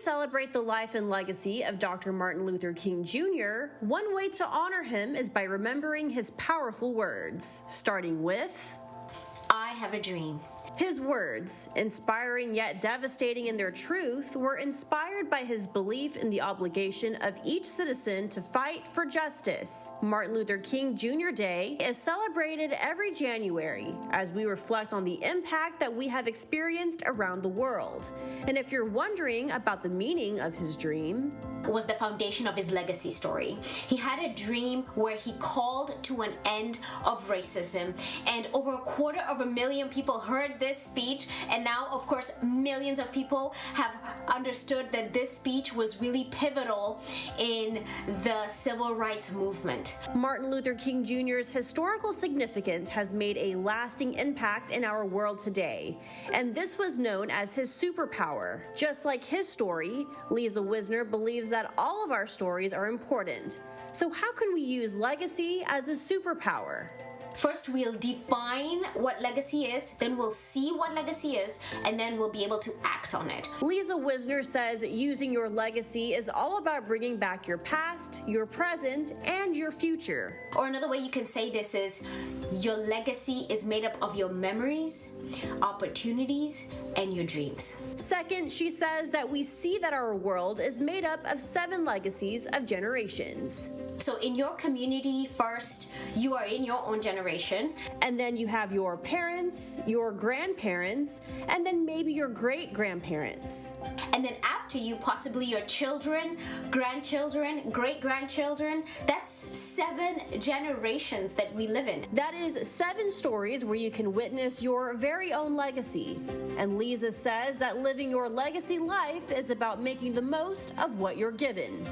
celebrate the life and legacy of Dr. Martin Luther King Jr., one way to honor him is by remembering his powerful words, starting with, "I have a dream." His words, inspiring yet devastating in their truth, were inspired by his belief in the obligation of each citizen to fight for justice. Martin Luther King Jr. Day is celebrated every January as we reflect on the impact that we have experienced around the world. And if you're wondering about the meaning of his dream, was the foundation of his legacy story. He had a dream where he called to an end of racism, and over 250,000 people heard this speech, and now of course millions of people have understood that this speech was really pivotal in the civil rights movement. Martin Luther King Jr.'s historical significance has made a lasting impact in our world today, and this was known as his superpower. Just like his story, Lisa Wisner believes that all of our stories are important. So how can we use legacy as a superpower? First, we'll define what legacy is, then we'll see what legacy is, and then we'll be able to act on it. Lisa Wisner says using your legacy is all about bringing back your past, your present, and your future. Or another way you can say this is, your legacy is made up of your memories, opportunities, and your dreams. Second, she says that we see that our world is made up of 7 legacies of generations. So in your community, first, you are in your own generation. And then you have your parents, your grandparents, and then maybe your great-grandparents. And then after you, possibly your children, grandchildren, great-grandchildren. That's 7 generations that we live in. That is 7 stories where you can witness your very own legacy. And Lisa says that living your legacy life is about making the most of what you're given.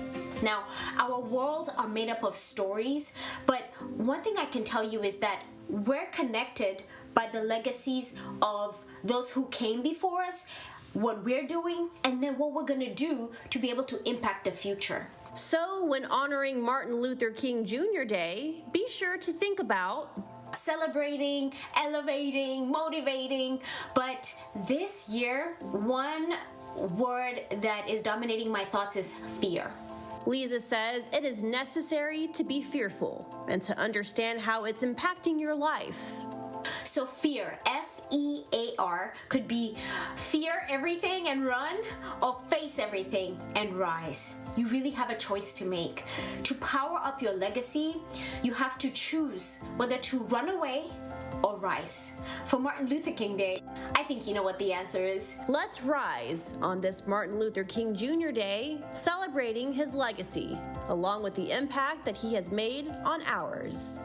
Now, our worlds are made up of stories, but one thing I can tell you is that we're connected by the legacies of those who came before us, what we're doing, and then what we're gonna do to be able to impact the future. So when honoring Martin Luther King Jr. Day, be sure to think about celebrating, elevating, motivating, but this year, one word that is dominating my thoughts is fear. Lisa says it is necessary to be fearful and to understand how it's impacting your life. So fear, F-E-A-R, could be fear everything and run, or face everything and rise. You really have a choice to make. To power up your legacy, you have to choose whether to run away or rise. For Martin Luther King Day, I think you know what the answer is. Let's rise on this Martin Luther King Jr. Day, celebrating his legacy, along with the impact that he has made on ours.